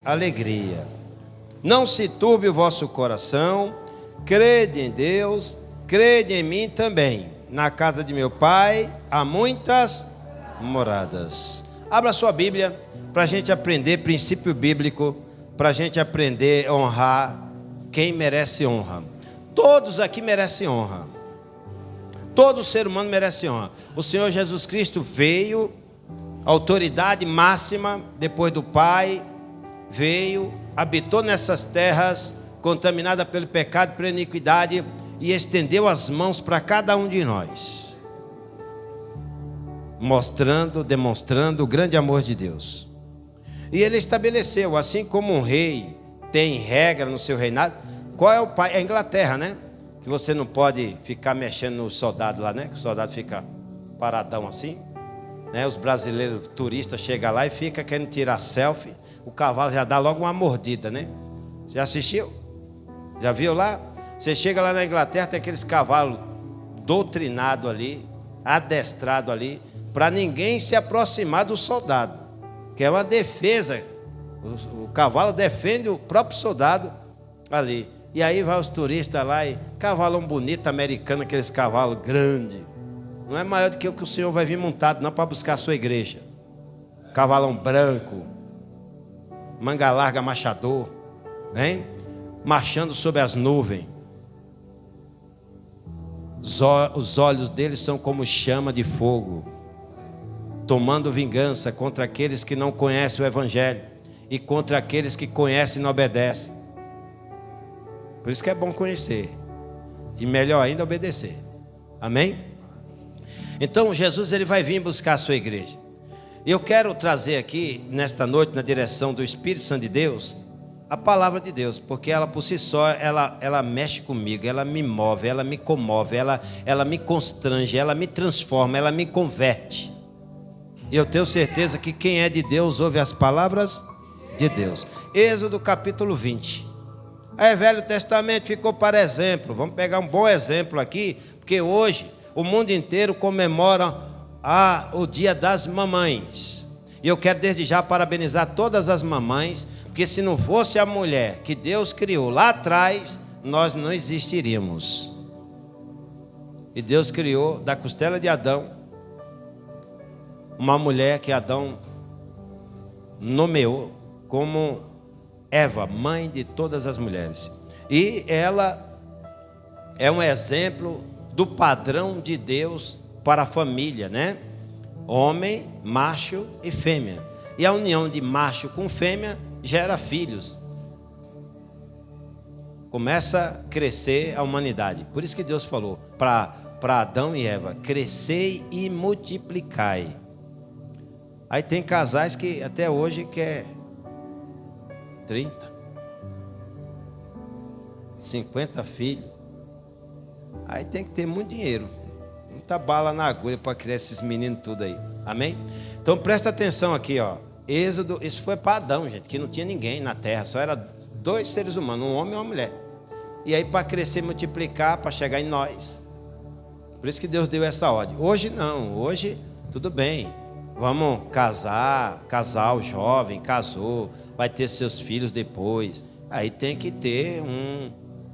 alegria. Não se turbe o vosso coração, crede em Deus, crede em mim também. Na casa de meu Pai há muitas moradas. Abra sua Bíblia para a gente aprender princípio bíblico, para a gente aprender a honrar quem merece honra. Todos aqui merecem honra. Todo ser humano merece honra. O Senhor Jesus Cristo veio, autoridade máxima, depois do Pai, veio, habitou nessas terras, contaminada pelo pecado e pela iniquidade, e estendeu as mãos para cada um de nós, mostrando, demonstrando o grande amor de Deus. E ele estabeleceu, assim como um rei tem regra no seu reinado. Qual é o pai? É a Inglaterra, né? Que você não pode ficar mexendo no soldado lá, né? Que o soldado fica paradão assim, né? Os brasileiros turistas chegam lá e ficam querendo tirar selfie. O cavalo já dá logo uma mordida, né? Já assistiu? Já viu lá? Você chega lá na Inglaterra, tem aqueles cavalos doutrinados ali, adestrados ali, para ninguém se aproximar do soldado, que é uma defesa. O cavalo defende o próprio soldado ali. E aí vai os turistas lá e cavalão bonito, americano, aqueles cavalos grandes. Não é maior do que o que o Senhor vai vir montado, não, para buscar a sua igreja. Cavalão branco, manga larga, machador, hein? Marchando sobre as nuvens. Os olhos deles são como chama de fogo, tomando vingança contra aqueles que não conhecem o Evangelho e contra aqueles que conhecem e não obedecem. Por isso que é bom conhecer e melhor ainda obedecer. Amém? Então Jesus ele vai vir buscar a sua igreja. E eu quero trazer aqui nesta noite, na direção do Espírito Santo de Deus, a palavra de Deus, porque ela por si só, ela mexe comigo, ela me move, ela me comove, ela me constrange, ela me transforma, ela me converte. E eu tenho certeza que quem é de Deus ouve as palavras de Deus. Êxodo capítulo 20. Aí Velho Testamento ficou para exemplo. Vamos pegar um bom exemplo aqui, porque hoje o mundo inteiro comemora o dia das mamães. E eu quero desde já parabenizar todas as mamães, porque se não fosse a mulher que Deus criou lá atrás, nós não existiríamos. E Deus criou da costela de Adão uma mulher que Adão nomeou como Eva, mãe de todas as mulheres. E ela é um exemplo do padrão de Deus para a família, né? Homem, macho e fêmea. E a união de macho com fêmea gera filhos. Começa a crescer a humanidade. Por isso que Deus falou para Adão e Eva: crescei e multiplicai. Aí tem casais que até hoje quer 30, 50 filhos. Aí tem que ter muito dinheiro, muita bala na agulha para criar esses meninos tudo aí. Amém? Então presta atenção aqui, ó. Êxodo, isso foi para Adão, gente, que não tinha ninguém na terra, só era 2 seres humanos, um homem e uma mulher. E aí para crescer e multiplicar, para chegar em nós. Por isso que Deus deu essa ordem. Hoje não, hoje tudo bem. Vamos casal jovem, casou, vai ter seus filhos depois. Aí tem que ter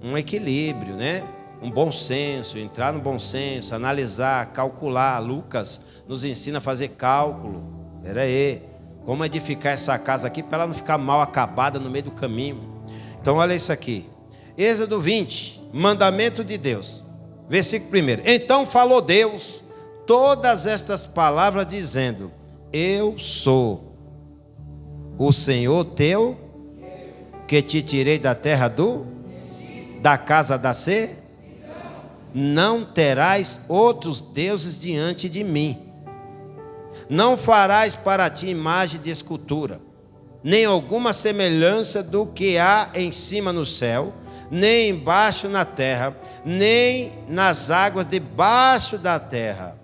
um equilíbrio, né? Um bom senso, entrar no bom senso, analisar, calcular. Lucas nos ensina a fazer cálculo. Pera aí, como edificar essa casa aqui para ela não ficar mal acabada no meio do caminho. Então olha isso aqui. Êxodo 20, mandamento de Deus. Versículo 1. Então falou Deus todas estas palavras dizendo: eu sou o Senhor teu, que te tirei da terra da casa da ser. Não terás outros deuses diante de mim. Não farás para ti imagem de escultura, nem alguma semelhança do que há em cima no céu, nem embaixo na terra, nem nas águas debaixo da terra.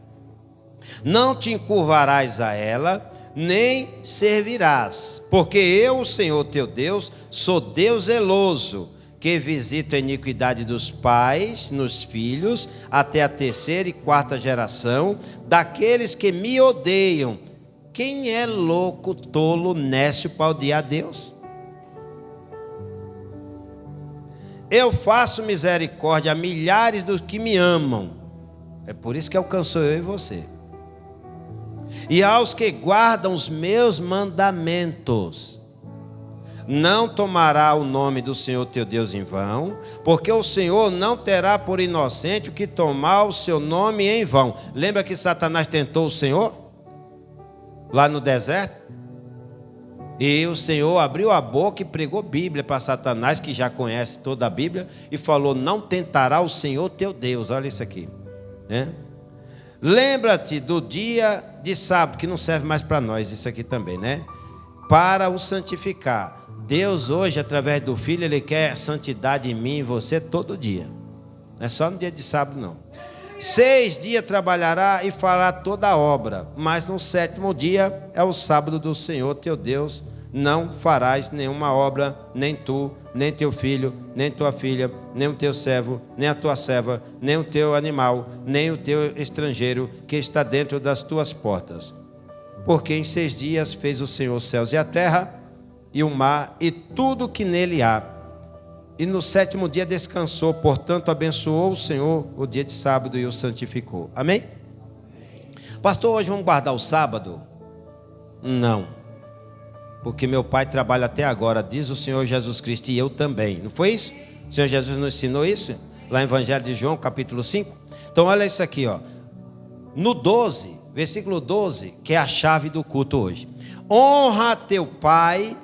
Não te encurvarás a ela, nem servirás, porque eu, o Senhor teu Deus, sou Deus zeloso, que visita a iniquidade dos pais nos filhos, até a 3ª e 4ª geração, daqueles que me odeiam. Quem é louco, tolo, nécio para odiar Deus? Eu faço misericórdia a milhares dos que me amam. É por isso que alcançou eu e você. E aos que guardam os meus mandamentos. Não tomará o nome do Senhor teu Deus em vão, porque o Senhor não terá por inocente o que tomar o seu nome em vão. Lembra que Satanás tentou o Senhor? Lá no deserto? E o Senhor abriu a boca e pregou Bíblia para Satanás, que já conhece toda a Bíblia, e falou: não tentará o Senhor teu Deus. Olha isso aqui, né? Lembra-te do dia de sábado, que não serve mais para nós, isso aqui também, né? Para o santificar. Deus hoje, através do Filho, Ele quer santidade em mim e você todo dia. Não é só no dia de sábado, não. 6 dias trabalhará e fará toda a obra, mas no 7º dia é o sábado do Senhor teu Deus. Não farás nenhuma obra, nem tu, nem teu filho, nem tua filha, nem o teu servo, nem a tua serva, nem o teu animal, nem o teu estrangeiro que está dentro das tuas portas. Porque em 6 dias fez o Senhor os céus e a terra, e o mar, e tudo que nele há. E no 7º dia descansou, portanto abençoou o Senhor o dia de sábado e o santificou. Amém? Pastor, hoje vamos guardar o sábado? Não. Porque meu pai trabalha até agora, diz o Senhor Jesus Cristo, e eu também. Não foi isso? O Senhor Jesus nos ensinou isso? Lá em Evangelho de João, capítulo 5. Então olha isso aqui, ó. No 12, versículo 12, que é a chave do culto hoje. Honra teu pai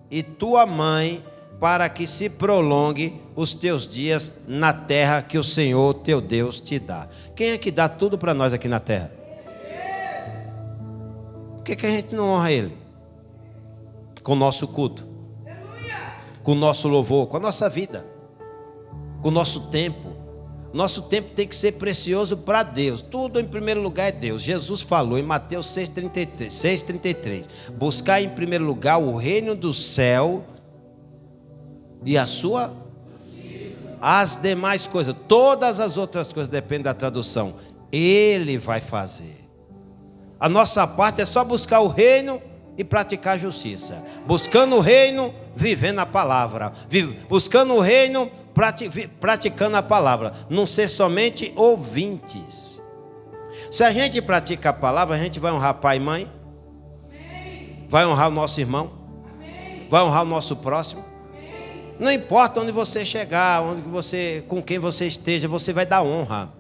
e tua mãe, para que se prolongue os teus dias na terra que o Senhor teu Deus te dá. Quem é que dá tudo para nós aqui na terra? Por que a gente não honra Ele? Com o nosso culto, com o nosso louvor, com a nossa vida, com o nosso tempo. Nosso tempo tem que ser precioso para Deus. Tudo em primeiro lugar é Deus. Jesus falou em Mateus 6,33: buscar em primeiro lugar o reino do céu e a sua, as demais coisas, todas as outras coisas dependem da tradução. Ele vai fazer. A nossa parte é só buscar o reino e praticar a justiça. Buscando o reino, vivendo a palavra. Buscando o reino, praticando a palavra. Não ser somente ouvintes. Se a gente pratica a palavra, a gente vai honrar pai e mãe. Vai honrar o nosso irmão. Vai honrar o nosso próximo. Não importa onde você chegar, com quem você esteja, você vai dar honra.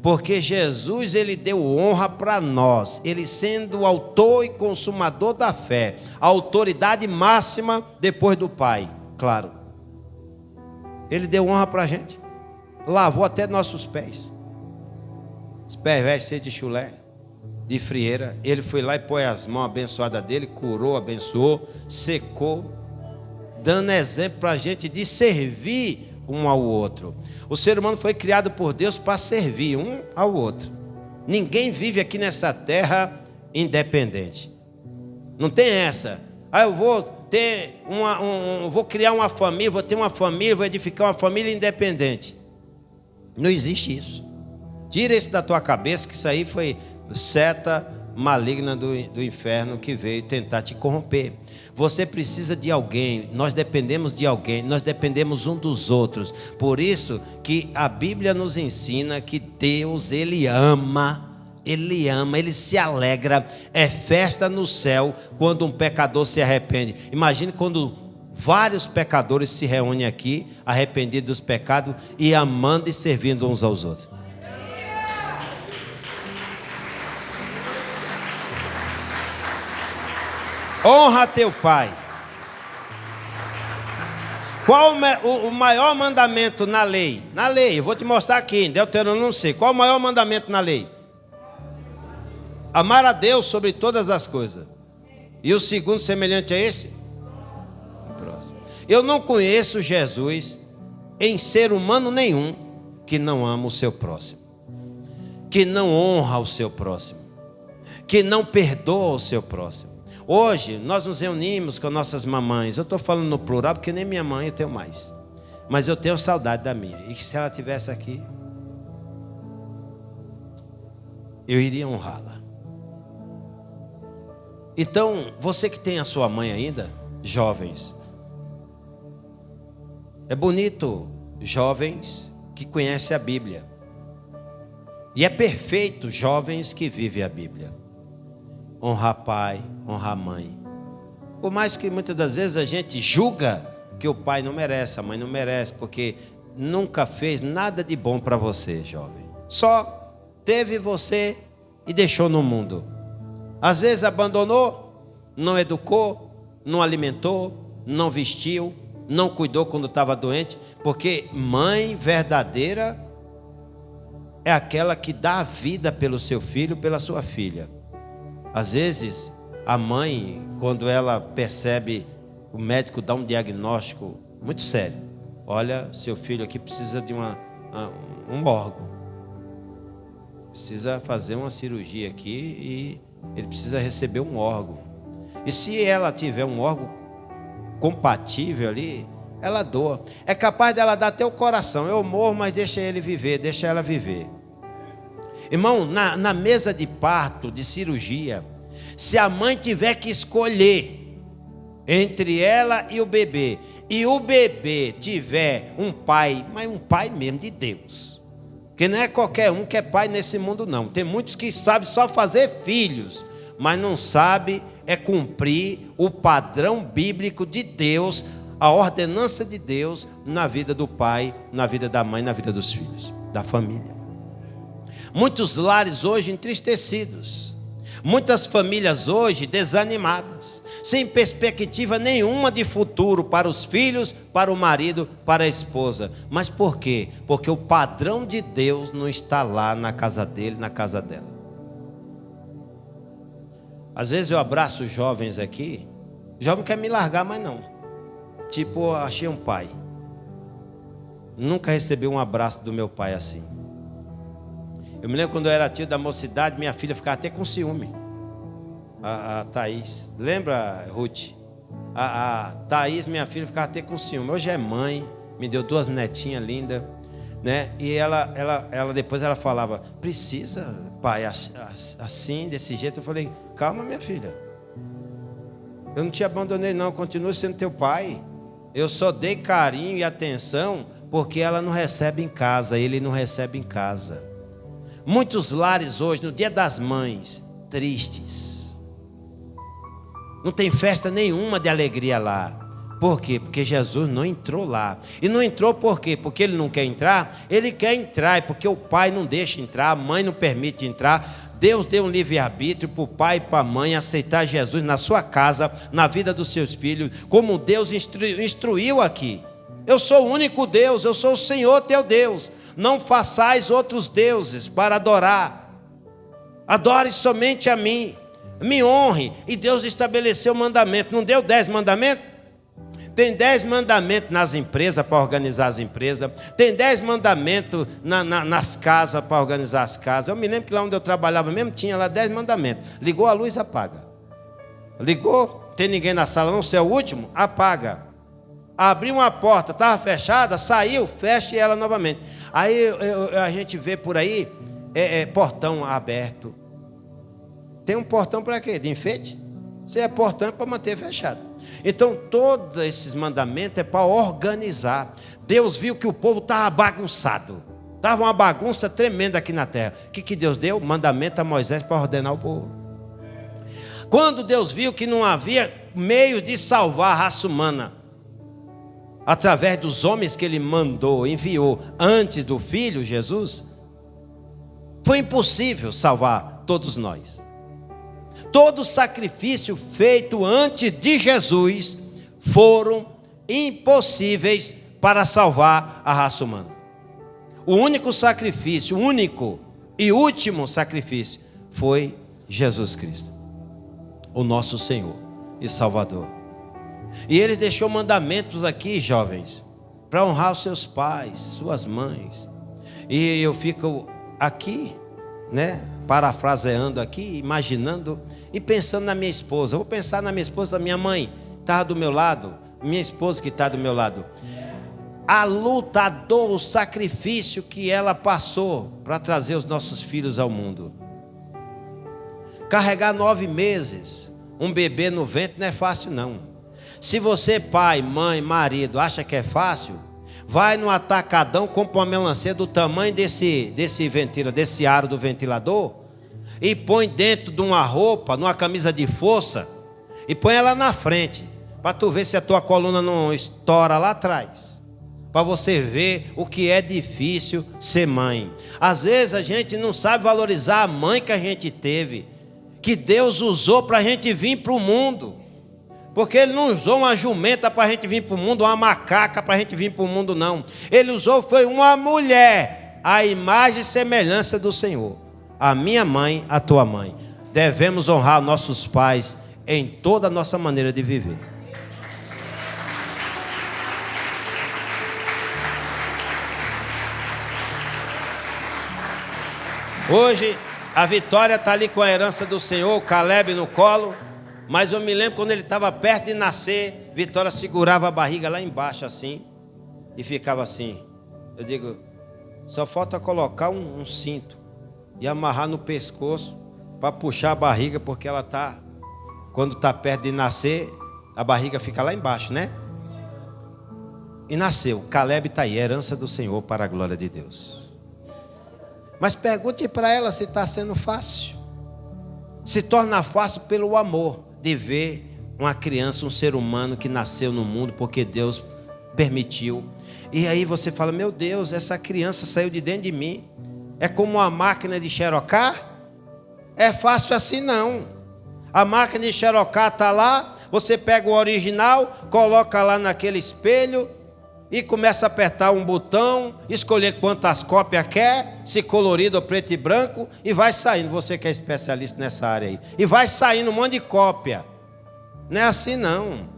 Porque Jesus, Ele deu honra para nós. Ele sendo o autor e consumador da fé. A autoridade máxima depois do Pai, claro. Ele deu honra para a gente. Lavou até nossos pés. Os pés velhos cheios de chulé, de frieira. Ele foi lá e pôs as mãos abençoadas dele, curou, abençoou, secou, dando exemplo para a gente de servir um ao outro. O ser humano foi criado por Deus para servir um ao outro. Ninguém vive aqui nessa terra independente. Não tem essa. Eu vou ter vou criar uma família, vou ter uma família, vou edificar uma família independente. Não existe isso. Tira isso da tua cabeça, que isso aí foi seta maligna do inferno que veio tentar te corromper. Você precisa de alguém, nós dependemos de alguém, nós dependemos um dos outros. Por isso que a Bíblia nos ensina que Deus, Ele ama, Ele se alegra. É festa no céu quando um pecador se arrepende. Imagine quando vários pecadores se reúnem aqui, arrependidos dos pecados e amando e servindo uns aos outros. Honra teu pai. Qual o maior mandamento na lei? Na lei, eu vou te mostrar aqui, em Deuteronômio não sei. Qual o maior mandamento na lei? Amar a Deus sobre todas as coisas. E o segundo semelhante a esse? O próximo. Eu não conheço Jesus em ser humano nenhum que não ama o seu próximo, que não honra o seu próximo, que não perdoa o seu próximo. Hoje nós nos reunimos com nossas mamães. Eu estou falando no plural porque nem minha mãe eu tenho mais, mas eu tenho saudade da minha. E que se ela estivesse aqui, eu iria honrá-la. Então, você que tem a sua mãe ainda, jovens, é bonito jovens que conhecem a Bíblia. E é perfeito jovens que vivem a Bíblia. Honrar pai, honrar mãe. Por mais que muitas das vezes a gente julga que o pai não merece, a mãe não merece, porque nunca fez nada de bom para você, jovem. Só teve você e deixou no mundo. Às vezes abandonou, não educou, não alimentou, não vestiu, não cuidou quando estava doente, porque mãe verdadeira é aquela que dá a vida pelo seu filho, pela sua filha. Às vezes a mãe, quando ela percebe, o médico dá um diagnóstico muito sério. Olha, seu filho aqui precisa de um órgão. Precisa fazer uma cirurgia aqui e ele precisa receber um órgão. E se ela tiver um órgão compatível ali, ela doa. É capaz dela dar até o coração. Eu morro, mas deixa ele viver, deixa ela viver. Irmão, na mesa de parto, de cirurgia, se a mãe tiver que escolher entre ela e o bebê tiver um pai, mas um pai mesmo de Deus, porque não é qualquer um que é pai nesse mundo não. Tem muitos que sabem só fazer filhos, mas não sabe é cumprir o padrão bíblico de Deus, a ordenança de Deus na vida do pai, na vida da mãe, na vida dos filhos, da família. Muitos lares hoje entristecidos, muitas famílias hoje desanimadas, sem perspectiva nenhuma de futuro para os filhos, para o marido, para a esposa. Mas por quê? Porque o padrão de Deus não está lá na casa dele, na casa dela. Às vezes eu abraço jovens aqui, o jovem quer me largar, mas não. Tipo, achei um pai. Nunca recebi um abraço do meu pai assim. Eu me lembro quando eu era tio da mocidade, minha filha ficava até com ciúme. A Thaís. Lembra, Ruth? A Thaís, minha filha, ficava até com ciúme. Hoje é mãe, me deu 2 netinhas lindas, né? E ela depois ela falava, precisa, pai, assim, desse jeito. Eu falei, calma, minha filha. Eu não te abandonei não, continuo sendo teu pai. Eu só dei carinho e atenção porque ela não recebe em casa, ele não recebe em casa. Muitos lares hoje, no Dia das Mães, tristes. Não tem festa nenhuma de alegria lá. Por quê? Porque Jesus não entrou lá. E não entrou por quê? Porque ele não quer entrar? Ele quer entrar, é porque o pai não deixa entrar, a mãe não permite entrar. Deus deu um livre-arbítrio para o pai e para a mãe aceitar Jesus na sua casa, na vida dos seus filhos, como Deus instruiu aqui. Eu sou o único Deus, eu sou o Senhor teu Deus. Não façais outros deuses para adorar. Adore somente a mim. Me honre. E Deus estabeleceu mandamento. Não deu 10 mandamentos? Tem 10 mandamentos nas empresas para organizar as empresas. Tem 10 mandamentos nas casas para organizar as casas. Eu me lembro que lá onde eu trabalhava mesmo tinha lá 10 mandamentos. Ligou a luz, apaga. Ligou, tem ninguém na sala, não, você é o último? Apaga. Abriu uma porta, estava fechada, saiu, feche ela novamente. Aí a gente vê por aí, portão aberto. Tem um portão para quê? De enfeite? Se é portão é para manter fechado. Então todos esses mandamentos é para organizar. Deus viu que o povo estava bagunçado. Estava uma bagunça tremenda aqui na terra. O que Deus deu? Mandamento a Moisés para ordenar o povo. Quando Deus viu que não havia meios de salvar a raça humana, através dos homens que ele mandou, enviou antes do Filho Jesus, foi impossível salvar todos nós. Todo sacrifício feito antes de Jesus foram impossíveis para salvar a raça humana. O único sacrifício, o único e último sacrifício foi Jesus Cristo, o nosso Senhor e Salvador. E ele deixou mandamentos aqui, jovens, para honrar os seus pais, suas mães. E eu fico aqui, né, parafraseando aqui, imaginando e pensando na minha esposa. Eu vou pensar na minha esposa, da minha mãe, que estava do meu lado, minha esposa que está do meu lado. A luta, a dor, o sacrifício que ela passou para trazer os nossos filhos ao mundo. Carregar 9 meses, um bebê no ventre não é fácil não. Se você, pai, mãe, marido, acha que é fácil, vai no atacadão, compra uma melancia do tamanho desse aro do ventilador e põe dentro de uma roupa, numa camisa de força e põe ela na frente, para tu ver se a tua coluna não estoura lá atrás, para você ver o que é difícil ser mãe. Às vezes a gente não sabe valorizar a mãe que a gente teve, que Deus usou para a gente vir para o mundo. Porque Ele não usou uma jumenta para a gente vir para o mundo, uma macaca para a gente vir para o mundo, não. Ele usou, foi uma mulher, a imagem e semelhança do Senhor. A minha mãe, a tua mãe. Devemos honrar nossos pais em toda a nossa maneira de viver. Hoje, a Vitória está ali com a herança do Senhor, o Caleb no colo. Mas eu me lembro quando ele estava perto de nascer, Vitória segurava a barriga lá embaixo assim e ficava assim. Eu digo, só falta colocar um cinto e amarrar no pescoço para puxar a barriga, porque ela tá, quando está perto de nascer, a barriga fica lá embaixo, né? E nasceu. Caleb está aí, herança do Senhor para a glória de Deus. Mas pergunte para ela se está sendo fácil. Se torna fácil pelo amor de ver uma criança, um ser humano que nasceu no mundo porque Deus permitiu. E aí você fala, meu Deus, essa criança saiu de dentro de mim. É como uma máquina de xerocar? É fácil assim não. A máquina de xerocar está lá, você pega o original, coloca lá naquele espelho e começa a apertar um botão, escolher quantas cópias quer, se colorido ou preto e branco, e vai saindo. Você que é especialista nessa área aí. E vai saindo um monte de cópia. Não é assim não.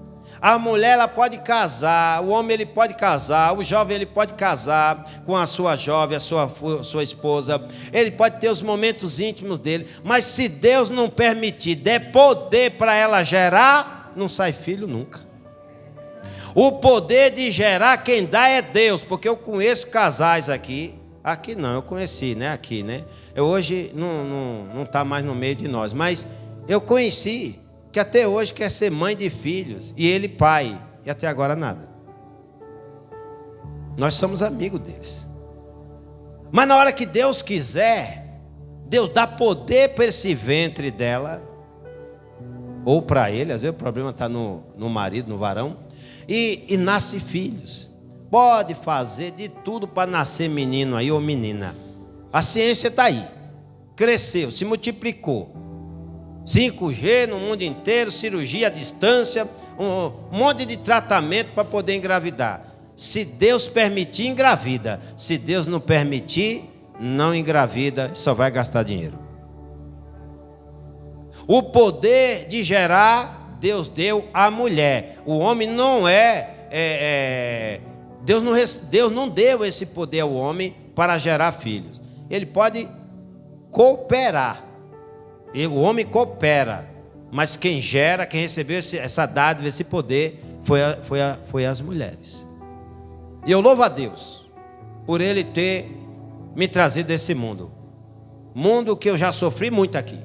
A mulher ela pode casar, o homem ele pode casar, o jovem ele pode casar com a sua jovem, a sua esposa. Ele pode ter os momentos íntimos dele, mas se Deus não permitir, der poder para ela gerar, não sai filho nunca. O poder de gerar, quem dá é Deus, porque eu conheço casais aqui não, eu conheci, né, aqui, né, hoje não está mais no meio de nós, mas eu conheci, que até hoje quer ser mãe de filhos, e ele pai, e até agora nada. Nós somos amigos deles, mas na hora que Deus quiser, Deus dá poder para esse ventre dela, ou para ele, às vezes o problema está no marido, no varão, e nasce filhos. Pode fazer de tudo para nascer menino aí ou menina. A ciência está aí. Cresceu, se multiplicou. 5G no mundo inteiro, cirurgia à distância, um monte de tratamento para poder engravidar. Se Deus permitir, engravida. Se Deus não permitir, não engravida, só vai gastar dinheiro. O poder de gerar Deus deu à mulher. O homem não Deus não deu esse poder ao homem para gerar filhos. Ele pode cooperar. O homem coopera. Mas quem gera, quem recebeu essa dádiva, esse poder, foi as mulheres. E eu louvo a Deus por Ele ter me trazido desse mundo. Mundo que eu já sofri muito aqui.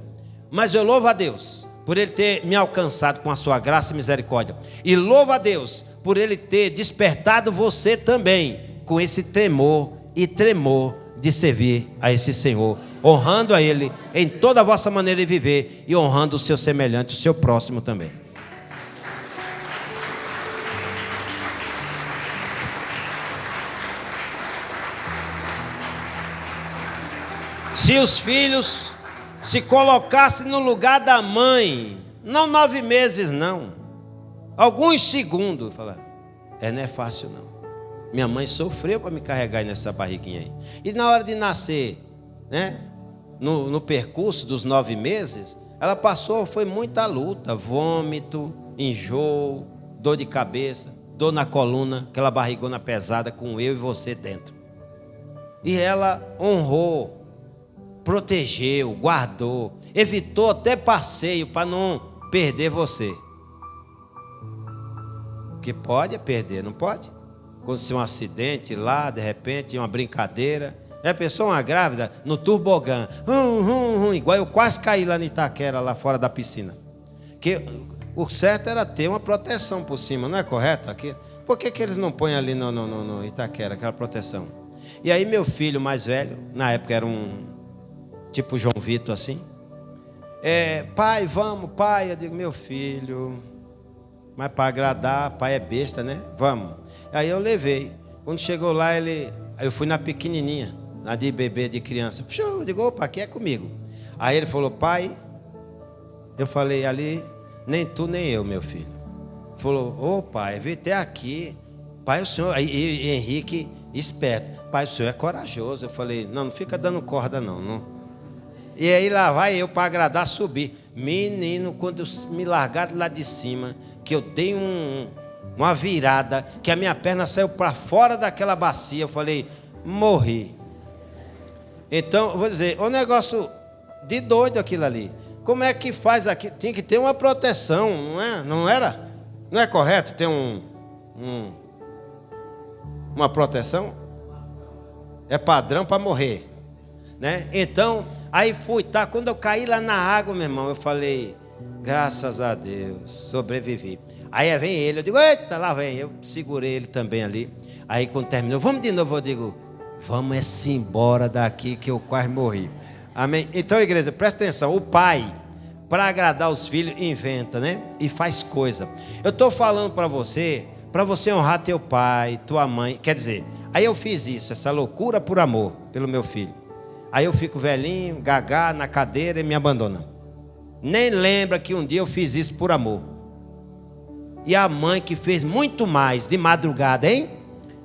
Mas eu louvo a Deus por Ele ter me alcançado com a sua graça e misericórdia. E louvo a Deus por Ele ter despertado você também com esse temor e tremor de servir a esse Senhor, honrando a Ele em toda a vossa maneira de viver e honrando o seu semelhante, o seu próximo também. Se os filhos se colocassem no lugar da mãe, não 9 meses não, alguns segundos, falar, não é fácil não. Minha mãe sofreu para me carregar nessa barriguinha aí. E na hora de nascer, né, no percurso dos 9 meses, ela foi muita luta, vômito, enjoo, dor de cabeça, dor na coluna, aquela barrigona pesada com eu e você dentro. E ela honrou, protegeu, guardou, evitou até passeio para não perder você. Porque pode perder, não pode? Aconteceu um acidente lá, de repente, uma brincadeira. A pessoa, uma grávida, no tobogã, igual eu quase caí lá no Itaquera, lá fora da piscina. Que o certo era ter uma proteção por cima, não é correto? Aqui, por que eles não põem ali no Itaquera, aquela proteção? E aí meu filho mais velho, na época era um tipo João Vitor assim, pai, vamos, pai. Eu digo, meu filho, mas para agradar, pai é besta, né? Vamos. Aí eu levei. Quando chegou lá, aí eu fui na pequenininha, na de bebê, de criança. Eu digo, opa, aqui é comigo. Aí ele falou, pai, eu falei, ali, nem tu nem eu, meu filho. Falou, ô pai, veio até aqui. Pai, o senhor, aí Henrique, esperto. Pai, o senhor é corajoso. Eu falei, não fica dando corda não. E aí lá vai eu para agradar subir. Menino, quando me largaram lá de cima, que eu dei uma virada, que a minha perna saiu para fora daquela bacia, eu falei, morri. Então, eu vou dizer, o negócio de doido aquilo ali. Como é que faz aqui? Tinha que ter uma proteção, não é? Não era? Não é correto ter uma proteção? É padrão para morrer, né? Então, aí fui, tá? Quando eu caí lá na água, meu irmão, eu falei, graças a Deus, sobrevivi. Aí vem ele, eu digo, eita, lá vem. Eu segurei ele também ali. Aí quando terminou, vamos de novo, eu digo, vamos embora daqui que eu quase morri. Amém? Então, igreja, presta atenção, o pai, para agradar os filhos, inventa, né? E faz coisa. Eu estou falando para você honrar teu pai, tua mãe. Quer dizer, aí eu fiz isso, essa loucura por amor, pelo meu filho. Aí eu fico velhinho, gagá, na cadeira e me abandona. Nem lembra que um dia eu fiz isso por amor. E a mãe que fez muito mais de madrugada, hein?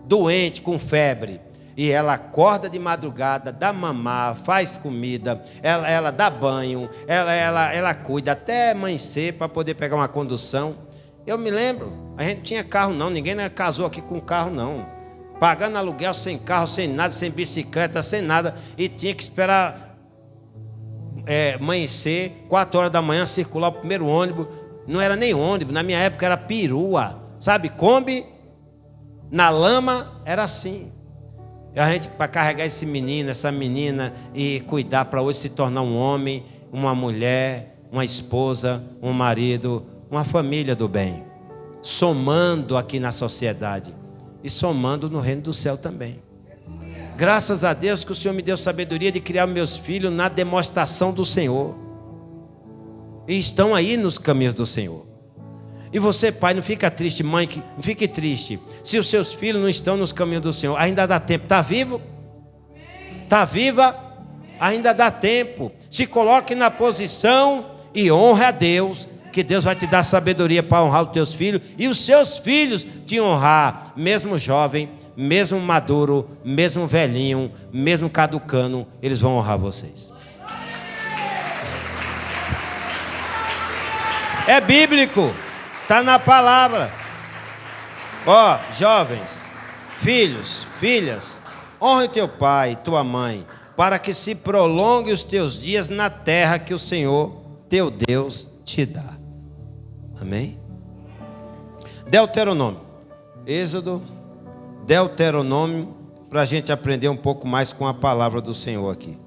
Doente, com febre. E ela acorda de madrugada, dá mamar, faz comida, ela dá banho, ela cuida até amanhecer para poder pegar uma condução. Eu me lembro, a gente não tinha carro não, ninguém casou aqui com carro não. Pagando aluguel sem carro, sem nada, sem bicicleta, sem nada. E tinha que esperar amanhecer, 4 horas da manhã, circular o primeiro ônibus. Não era nem ônibus, na minha época era perua, sabe? Kombi, na lama, era assim. E a gente, para carregar esse menino, essa menina, e cuidar para hoje se tornar um homem, uma mulher, uma esposa, um marido, uma família do bem. Somando aqui na sociedade e somando no reino do céu também. Graças a Deus que o Senhor me deu sabedoria de criar meus filhos na demonstração do Senhor. E estão aí nos caminhos do Senhor. E você, pai, não fica triste, mãe, não fique triste. Se os seus filhos não estão nos caminhos do Senhor, ainda dá tempo. Está vivo? Está viva? Ainda dá tempo. Se coloque na posição e honre a Deus, que Deus vai te dar sabedoria para honrar os teus filhos. E os seus filhos te honrar, mesmo jovem, mesmo maduro, mesmo velhinho, mesmo caducando, eles vão honrar vocês. É bíblico. Está na palavra. Ó, jovens, filhos, filhas, honre teu pai e tua mãe, para que se prolongue os teus dias na terra que o Senhor, teu Deus, te dá. Amém? Deuteronômio. Êxodo, Deuteronômio, para a gente aprender um pouco mais com a palavra do Senhor aqui.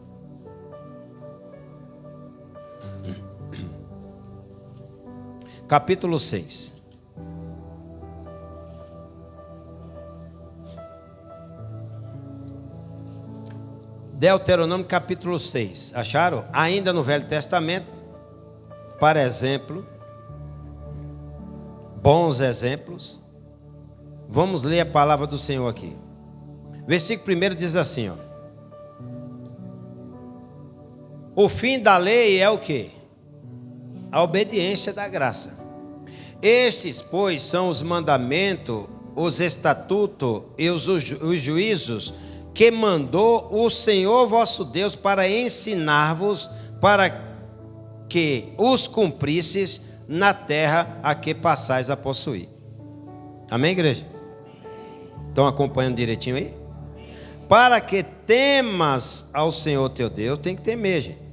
Capítulo 6. Deuteronômio capítulo 6. Acharam? Ainda no Velho Testamento, para exemplo, bons exemplos. Vamos ler a palavra do Senhor aqui. Versículo 1 diz assim, ó. O fim da lei é o quê? A obediência da graça. Estes, pois, são os mandamentos, os estatutos e os juízos que mandou o Senhor vosso Deus para ensinar-vos, para que os cumprisseis na terra a que passais a possuir. Amém, igreja? Estão acompanhando direitinho aí? Para que temas ao Senhor teu Deus, tem que temer, gente.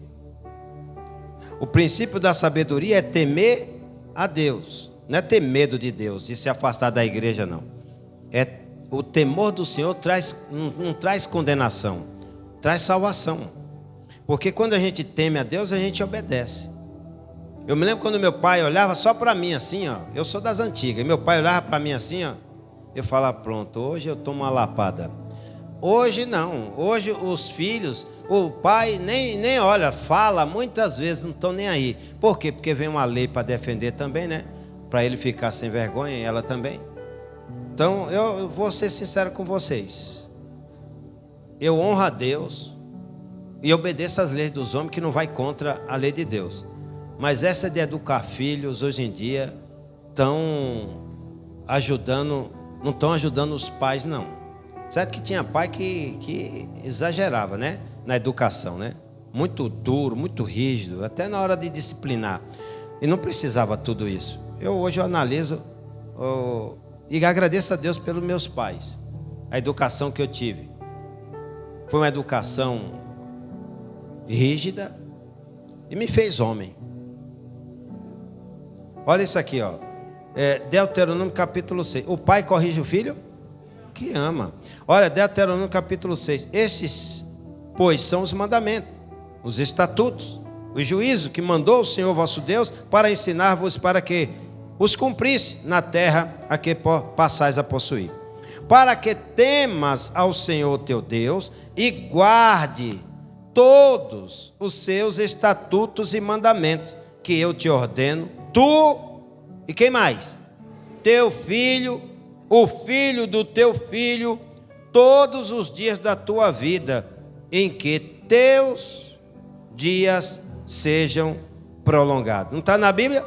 O princípio da sabedoria é temer a Deus. Não é ter medo de Deus e se afastar da igreja, não. O temor do Senhor não traz condenação, traz salvação. Porque quando a gente teme a Deus, a gente obedece. Eu me lembro quando meu pai olhava só para mim assim, ó. Eu sou das antigas. Meu pai olhava para mim assim, ó. eu falo, pronto, hoje eu tomo uma lapada. Hoje não, hoje os filhos, o pai nem olha, fala, muitas vezes não estão nem aí. Por quê? Porque vem uma lei para defender também, né? Para ele ficar sem vergonha e ela também. Então eu vou ser sincero com vocês. Eu honro a Deus e obedeço às leis dos homens, que não vai contra a lei de Deus. Mas essa de educar filhos hoje em dia estão ajudando, não estão ajudando os pais, não. Certo que tinha pai que exagerava, né? Na educação, né? Muito duro, muito rígido, até na hora de disciplinar. E não precisava tudo isso. Hoje eu analiso e agradeço a Deus pelos meus pais. A educação que eu tive foi uma educação rígida e me fez homem. Olha isso aqui, ó. Deuteronômio capítulo 6. O pai corrige o filho que ama. Olha, Deuteronômio capítulo 6. Esses, pois, são os mandamentos, os estatutos, os juízos que mandou o Senhor vosso Deus para ensinar-vos, para que os cumprisse na terra a que passais a possuir. Para que temas ao Senhor teu Deus e guarde todos os seus estatutos e mandamentos que eu te ordeno, tu e quem mais? Teu filho, o filho do teu filho, todos os dias da tua vida, em que teus dias sejam prolongados. Não está na Bíblia?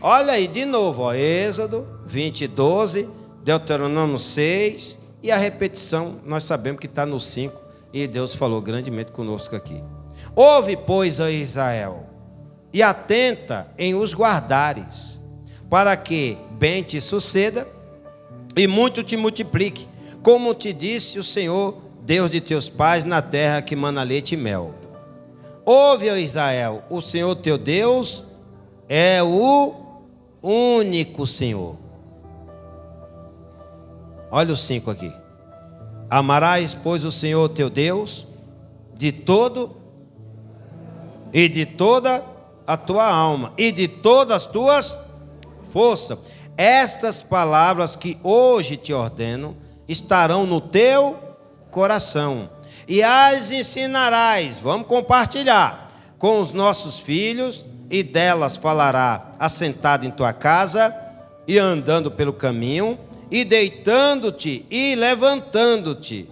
Olha aí de novo, ó, Êxodo 20, 12, Deuteronômio 6, e a repetição nós sabemos que está no 5, e Deus falou grandemente conosco aqui. Ouve, pois, ó Israel, e atenta em os guardares, para que bem te suceda e muito te multiplique, como te disse o Senhor, Deus de teus pais, na terra que mana leite e mel. Ouve, ó Israel, o Senhor teu Deus é o único Senhor. Olha os 5 aqui. Amarás, pois, o Senhor teu Deus de todo e de toda a tua alma e de todas as tuas forças. Estas palavras que hoje te ordeno estarão no teu coração e as ensinarás, vamos compartilhar, com os nossos filhos, e delas falará assentado em tua casa e andando pelo caminho e deitando-te e levantando-te.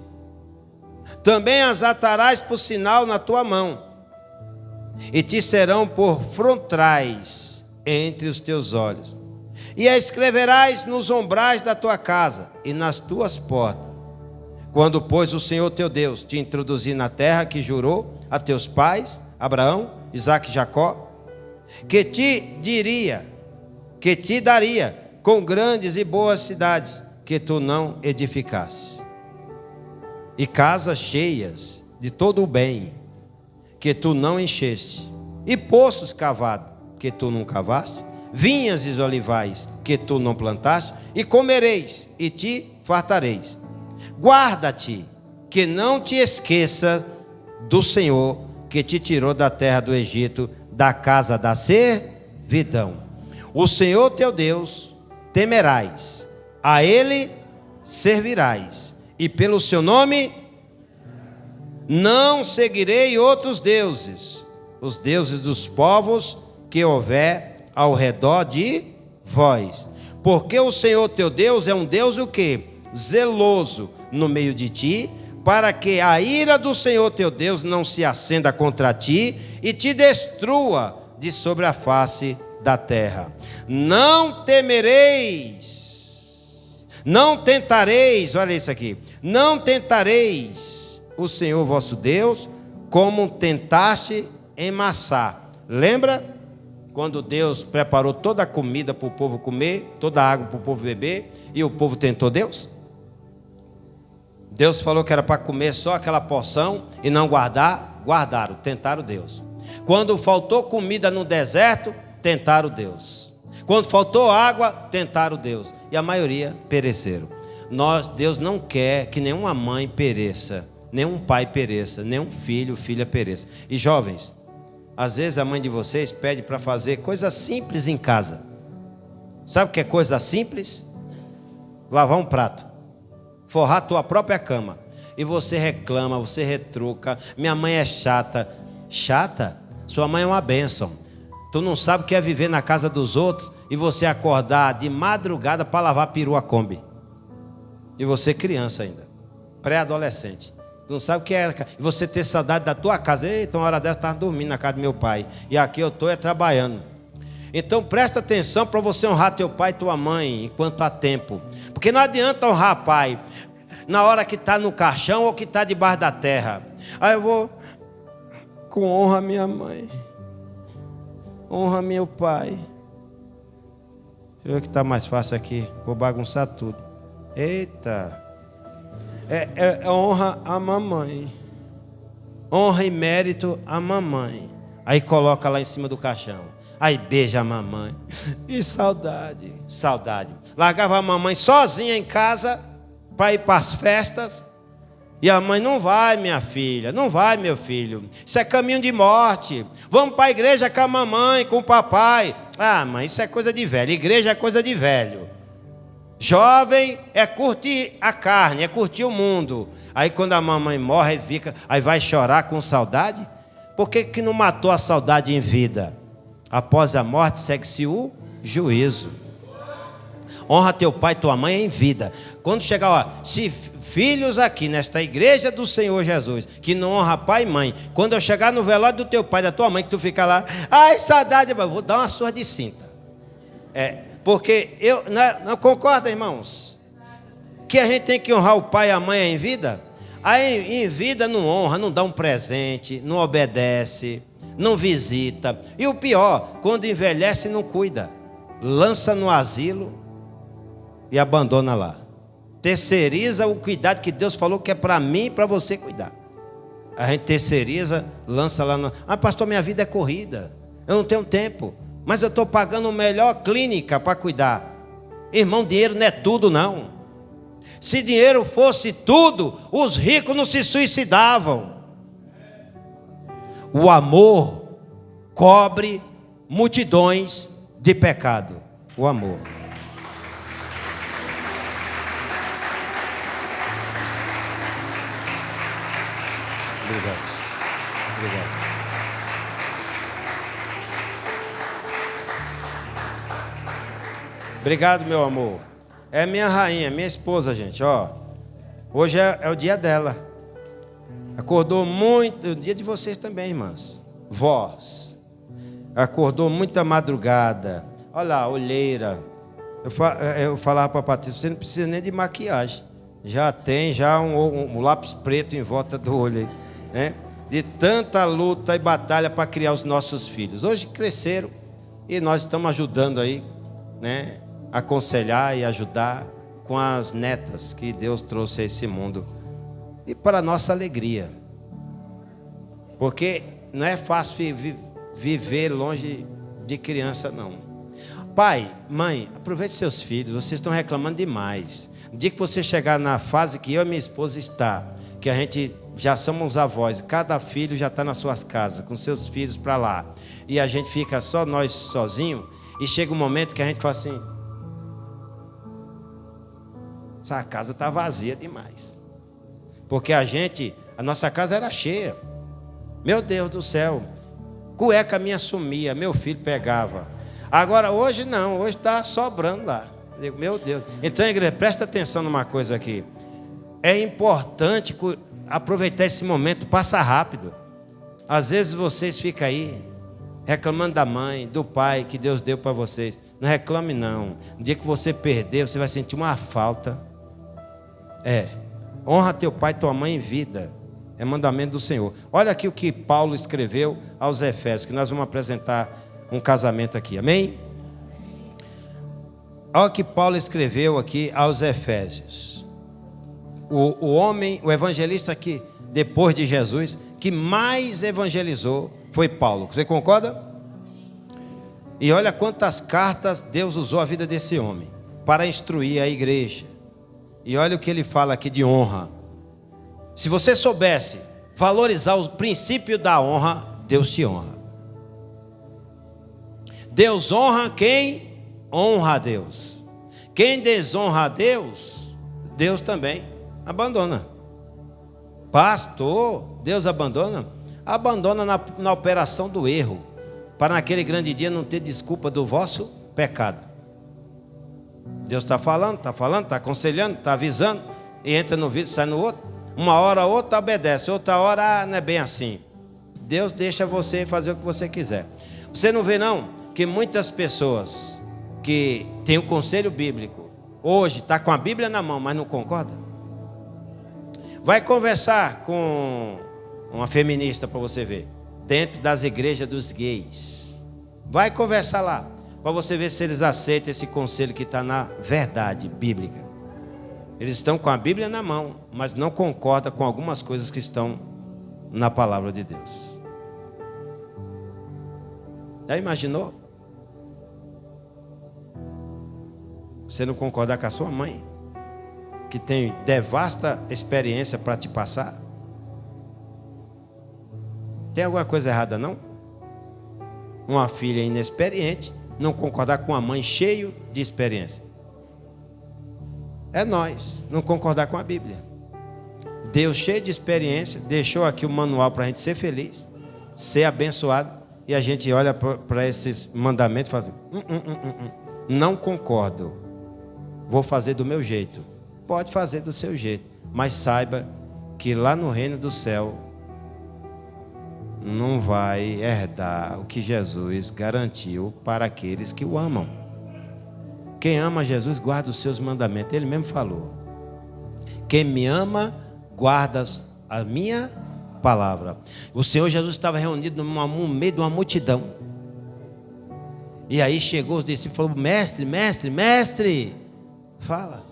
Também as atarás por sinal na tua mão e te serão por frontais entre os teus olhos. E a escreverás nos umbrais da tua casa e nas tuas portas. Quando, pois, o Senhor teu Deus te introduzir na terra que jurou a teus pais, Abraão, Isaque e Jacó, que te daria com grandes e boas cidades que tu não edificaste, e casas cheias de todo o bem que tu não encheste, e poços cavados que tu não cavaste, vinhas e olivais que tu não plantaste, e comereis e te fartareis. Guarda-te que não te esqueça do Senhor que te tirou da terra do Egito, da casa da servidão. O Senhor teu Deus temerás, a Ele servirás, e pelo seu nome não seguirei outros deuses, os deuses dos povos que houver ao redor de vós. Porque o Senhor teu Deus é um Deus o quê? Zeloso no meio de ti, para que a ira do Senhor teu Deus não se acenda contra ti e te destrua de sobre a face da terra. Não temereis, não tentareis, olha isso aqui, não tentareis o Senhor vosso Deus, como tentaste em Massá. Lembra quando Deus preparou toda a comida para o povo comer, toda a água para o povo beber, e o povo tentou Deus? Deus falou que era para comer só aquela porção e não guardar, guardaram, tentaram Deus. Quando faltou comida no deserto, tentaram Deus. Quando faltou água, tentaram Deus. E a maioria pereceram. Deus não quer que nenhuma mãe pereça, nenhum pai pereça, nenhum filho, filha pereça. E jovens, às vezes a mãe de vocês pede para fazer coisas simples em casa. Sabe o que é coisa simples? lavar um prato, forrar a tua própria cama. E você reclama, você retruca. Minha mãe é chata. Chata? Sua mãe é uma bênção. Tu não sabe o que é viver na casa dos outros e você acordar de madrugada para lavar perua Kombi. E você criança ainda, pré-adolescente. Tu não sabe o que é. E você ter saudade da tua casa. Eita, uma hora dessa eu estava dormindo na casa do meu pai. E aqui eu estou trabalhando. Então presta atenção para você honrar teu pai e tua mãe enquanto há tempo. Porque não adianta honrar pai na hora que está no caixão ou que está debaixo da terra. Aí eu vou com honra a minha mãe, honra meu pai. Deixa eu ver o que está mais fácil aqui. Vou bagunçar tudo. Eita. É honra a mamãe. Honra e mérito a mamãe. Aí coloca lá em cima do caixão. Aí beija a mamãe. E saudade. Saudade. Largava a mamãe sozinha em casa para ir para as festas. E a mãe: não vai, minha filha, não vai, meu filho. Isso é caminho de morte. Vamos para a igreja com a mamãe, com o papai. Ah, mãe, isso é coisa de velho. Igreja é coisa de velho. Jovem é curtir a carne, é curtir o mundo. Aí quando a mamãe morre, aí vai chorar com saudade. Por que não matou a saudade em vida? Após a morte segue-se o juízo. Honra teu pai e tua mãe em vida. Quando chegar, ó, se filhos aqui nesta igreja do Senhor Jesus que não honra pai e mãe, quando eu chegar no velório do teu pai e da tua mãe, que tu fica lá, ai, saudade, eu vou dar uma surra de cinta. Porque eu não concordo, irmãos, que a gente tem que honrar o pai e a mãe em vida. Aí em vida não honra, não dá um presente, não obedece, não visita. E o pior, quando envelhece não cuida, lança no asilo e abandona lá. Terceiriza o cuidado que Deus falou que é para mim e para você cuidar. A gente terceiriza, lança lá no... Ah, pastor, minha vida é corrida, eu não tenho tempo, mas eu estou pagando a melhor clínica para cuidar. Irmão, dinheiro não é tudo, não. Se dinheiro fosse tudo, os ricos não se suicidavam. O amor cobre multidões de pecado. O amor. Obrigado. Obrigado. Obrigado, meu amor. É minha rainha, minha esposa, gente, ó. Hoje é o dia dela. Acordou muito, o dia de vocês também, irmãs. Vós. Acordou muita madrugada. Olha lá, olheira. Eu falava para a Patrícia, você não precisa nem de maquiagem. Já tem um lápis preto em volta do olho aí, né? De tanta luta e batalha para criar os nossos filhos. Hoje cresceram e nós estamos ajudando aí, né? Aconselhar e ajudar com as netas que Deus trouxe a esse mundo. E para nossa alegria. Porque não é fácil viver longe de criança, não. Pai, mãe, aproveite seus filhos, vocês estão reclamando demais. No dia que você chegar na fase que eu e minha esposa está, que a gente já somos avós, cada filho já está nas suas casas, com seus filhos para lá, e a gente fica só nós sozinhos, e chega um momento que a gente fala assim, essa casa está vazia demais. Porque a nossa casa era cheia. Meu Deus do céu, cueca minha sumia, meu filho pegava. Agora hoje não, hoje está sobrando lá. Eu digo, meu Deus. Então, igreja, presta atenção numa coisa aqui. É importante aproveitar esse momento, passa rápido. Às vezes vocês ficam aí reclamando da mãe, do pai que Deus deu para vocês. Não reclame não. No dia que você perder, você vai sentir uma falta. Honra teu pai e tua mãe em vida. É mandamento do Senhor. Olha aqui o que Paulo escreveu aos Efésios, que nós vamos apresentar um casamento aqui, amém? Olha o que Paulo escreveu aqui aos Efésios. O evangelista que, depois de Jesus, que mais evangelizou foi Paulo. Você concorda? E olha quantas cartas Deus usou a vida desse homem para instruir a igreja. E olha o que ele fala aqui de honra. Se você soubesse valorizar o princípio da honra, Deus te honra. Deus honra quem honra a Deus. Quem desonra a Deus, Deus também abandona. Pastor, Deus abandona? Abandona na operação do erro, para naquele grande dia não ter desculpa do vosso pecado. Deus está falando, está aconselhando, está avisando, e entra no vídeo, sai no outro. Uma hora outra obedece, outra hora não é bem assim. Deus deixa você fazer o que você quiser. Você não vê não que muitas pessoas que têm o conselho bíblico hoje está com a Bíblia na mão, mas não concorda? Vai conversar com uma feminista para você ver, dentro das igrejas dos gays. Vai conversar lá, para você ver se eles aceitam esse conselho que está na verdade bíblica. Eles estão com a Bíblia na mão, mas não concordam com algumas coisas que estão na palavra de Deus. Já imaginou? Você não concordar com a sua mãe, que tem devasta experiência para te passar? Tem alguma coisa errada, não? Uma filha inexperiente não concordar com uma mãe cheia de experiência. É nós não concordar com a Bíblia. Deus cheio de experiência deixou aqui o manual para a gente ser feliz, ser abençoado, e a gente olha para esses mandamentos e fala assim, não concordo, vou fazer do meu jeito. Pode fazer do seu jeito, mas saiba que lá no reino do céu não vai herdar o que Jesus garantiu para aqueles que o amam. Quem ama Jesus guarda os seus mandamentos. Ele mesmo falou: quem me ama guarda a minha palavra. O Senhor Jesus estava reunido no meio de uma multidão. E aí chegou os discípulos e falou: mestre, mestre, mestre, fala.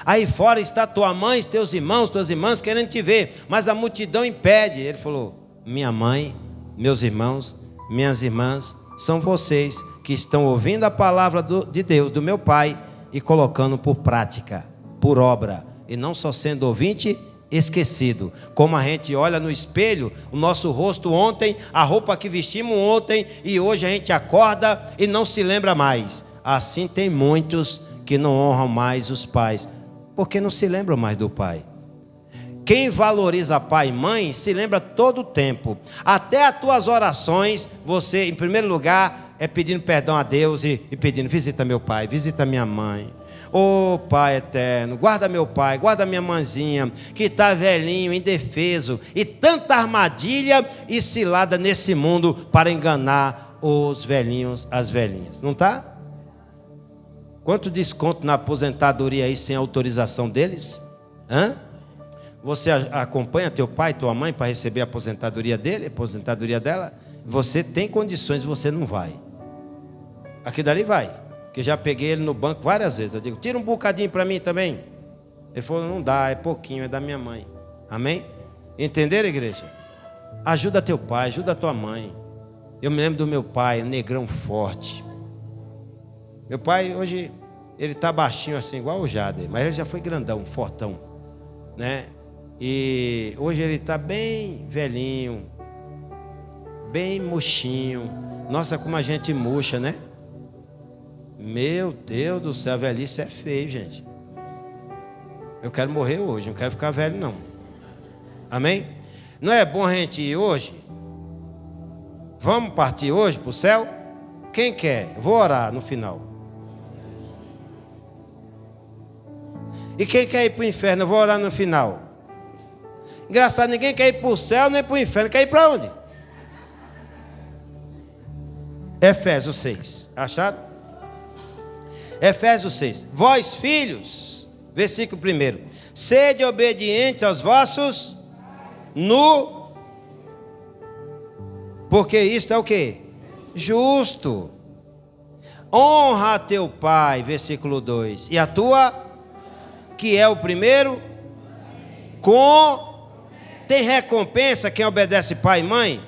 Aí fora está tua mãe, teus irmãos, tuas irmãs querendo te ver, mas a multidão impede. Ele falou: minha mãe, meus irmãos, minhas irmãs, são vocês que estão ouvindo a palavra de Deus, do meu Pai, e colocando por prática, por obra, e não só sendo ouvinte, esquecido. Como a gente olha no espelho, o nosso rosto ontem, a roupa que vestimos ontem, e hoje a gente acorda e não se lembra mais. Assim tem muitos que não honram mais os pais, porque não se lembram mais do pai. Quem valoriza pai e mãe se lembra todo o tempo. Até as tuas orações, você, em primeiro lugar, é pedindo perdão a Deus e pedindo: visita meu pai, visita minha mãe. Ô Pai eterno, guarda meu pai, guarda minha mãezinha, que está velhinho, indefeso, e tanta armadilha e cilada nesse mundo para enganar os velhinhos, as velhinhas. Não está? Quanto desconto na aposentadoria aí sem autorização deles? Hã? Você acompanha teu pai, tua mãe para receber a aposentadoria dele, a aposentadoria dela? Você tem condições, você não vai. Aqui dali vai. Porque já peguei ele no banco várias vezes. Eu digo: tira um bocadinho para mim também. Ele falou: não dá, é pouquinho, é da minha mãe. Amém? Entenderam, igreja? Ajuda teu pai, ajuda tua mãe. Eu me lembro do meu pai, um negrão forte. Meu pai hoje, ele está baixinho assim, igual o Jader, mas ele já foi grandão, fortão, né? E hoje ele está bem velhinho, bem murchinho. Nossa, como a gente murcha, né? Meu Deus do céu, a velhice é feio, gente. Eu quero morrer hoje, não quero ficar velho, não. Amém? Não é bom a gente ir hoje? Vamos partir hoje para o céu? Quem quer? Vou orar no final. E quem quer ir para o inferno? Eu vou orar no final. Engraçado, ninguém quer ir para o céu nem para o inferno. Quer ir para onde? Efésios 6. Acharam? Efésios 6. Vós, filhos, versículo 1. Sede obedientes aos vossos porque isto é o quê? Justo. Honra a teu pai, versículo 2. E a tua, que é o primeiro, tem recompensa quem obedece pai e mãe?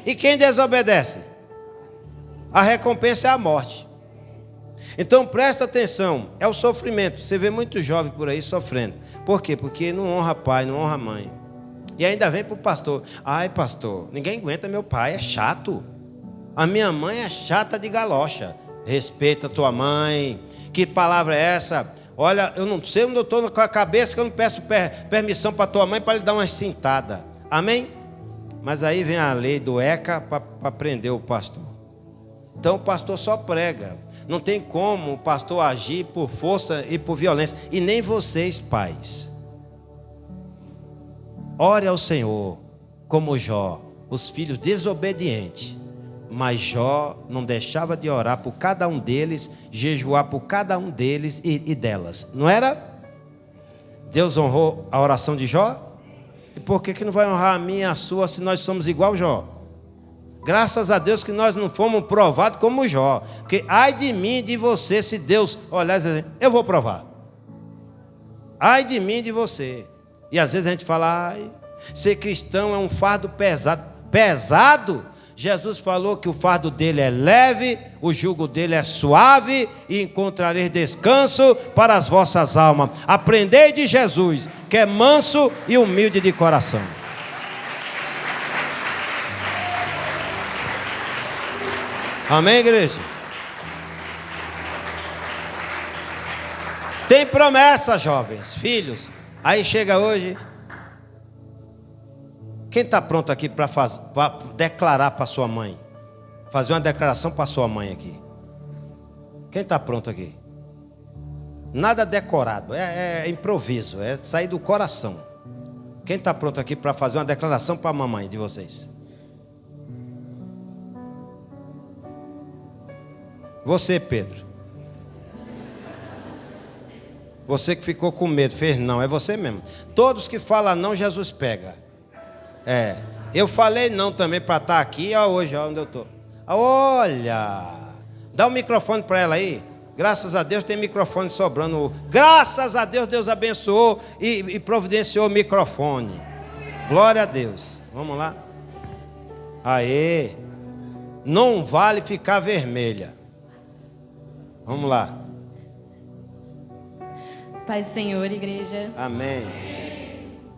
E quem desobedece? A recompensa é a morte. Então presta atenção, é o sofrimento. Você vê muito jovem por aí sofrendo. Por quê? Porque não honra pai, não honra mãe. E ainda vem para o pastor: ai pastor, ninguém aguenta meu pai, é chato. A minha mãe é chata de galocha. Respeita tua mãe, Que palavra é essa? Olha, eu não sei onde eu estou com a cabeça, que eu não peço permissão para tua mãe para lhe dar uma cintada. Amém? Mas aí vem a lei do ECA para prender o pastor. Então o pastor só prega. Não tem como o pastor agir por força e por violência. E nem vocês, pais. Ore ao Senhor, como Jó, os filhos desobedientes. Mas Jó não deixava de orar por cada um deles, jejuar por cada um deles e delas. Não era? Deus honrou a oração de Jó? E por que não vai honrar a minha e a sua se nós somos igual Jó? Graças a Deus que nós não fomos provados como Jó. Porque ai de mim e de você se Deus olhar e dizer, eu vou provar. Ai de mim e de você. E às vezes a gente fala, ai, ser cristão é um fardo pesado. Pesado? Jesus falou que o fardo dele é leve, o jugo dele é suave e encontrareis descanso para as vossas almas. Aprendei de Jesus, que é manso e humilde de coração. Amém, igreja? Tem promessa, jovens, filhos. Aí chega hoje. Quem está pronto aqui para declarar para sua mãe? Fazer uma declaração para sua mãe aqui. Quem está pronto aqui? Nada decorado, é improviso, é sair do coração. Quem está pronto aqui para fazer uma declaração para a mamãe de vocês? Você, Pedro. Você que ficou com medo, fez não, é você mesmo. Todos que falam não, Jesus pega. Eu falei não também para estar aqui, ó, hoje, ó, onde eu estou. Olha, dá o microfone para ela aí. Graças a Deus tem microfone sobrando. Graças a Deus, Deus abençoou e providenciou o microfone. Glória a Deus. Vamos lá. Aê. Não vale ficar vermelha. Vamos lá. Paz do Senhor, igreja. Amém.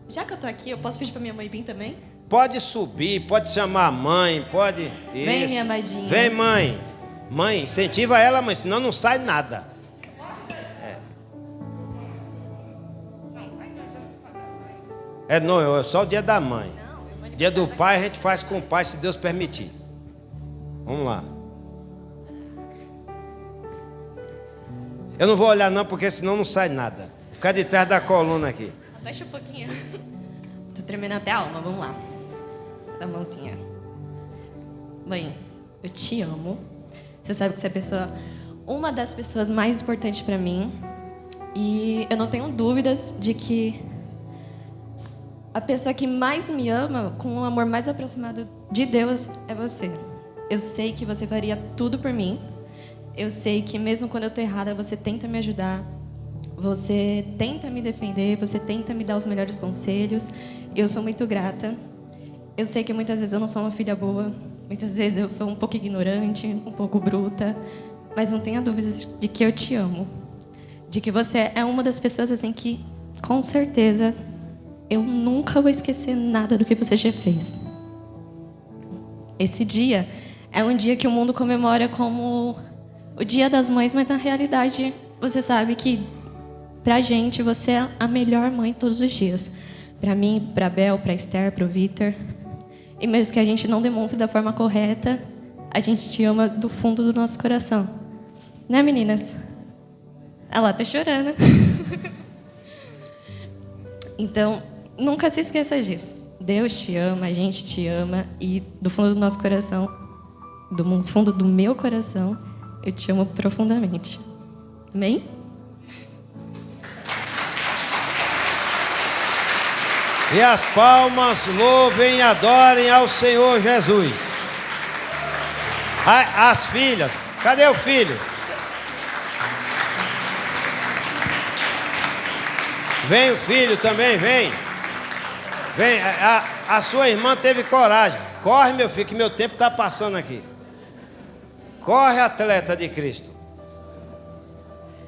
Já que eu tô aqui, eu posso pedir pra minha mãe vir também? Pode subir, pode chamar a mãe, pode. Isso. Vem, minha amadinha. Vem, mãe. Mãe, incentiva ela, mãe, senão não sai nada. Não, é só o dia da mãe. Dia do pai a gente faz com o pai, se Deus permitir. Vamos lá. Eu não vou olhar não, porque senão não sai nada. Ficar de trás da coluna aqui. Abaixa um pouquinho. Tô tremendo até a alma, vamos lá. Dá a mãozinha. Mãe, eu te amo. Você sabe que você é uma das pessoas mais importantes pra mim. E eu não tenho dúvidas de que a pessoa que mais me ama, com um amor mais aproximado de Deus, é você. Eu sei que você faria tudo por mim. Eu sei que mesmo quando eu tô errada, você tenta me ajudar. Você tenta me defender, você tenta me dar os melhores conselhos. Eu sou muito grata. Eu sei que muitas vezes eu não sou uma filha boa. Muitas vezes eu sou um pouco ignorante, um pouco bruta. Mas não tenha dúvidas de que eu te amo. De que você é uma das pessoas assim que, com certeza, eu nunca vou esquecer nada do que você já fez. Esse dia é um dia que o mundo comemora como o Dia das Mães, mas na realidade você sabe que pra gente você é a melhor mãe todos os dias. Pra mim, pra Bel, pra Esther, pro Vitor. E mesmo que a gente não demonstre da forma correta, a gente te ama do fundo do nosso coração. Né, meninas? Ela lá tá chorando. Então, nunca se esqueça disso. Deus te ama, a gente te ama. E do fundo do nosso coração, do fundo do meu coração, eu te amo profundamente. Amém? E as palmas louvem e adorem ao Senhor Jesus. As filhas, cadê o filho? Vem o filho também, vem. Vem, a sua irmã teve coragem. Corre, meu filho, que meu tempo está passando aqui. Corre, atleta de Cristo.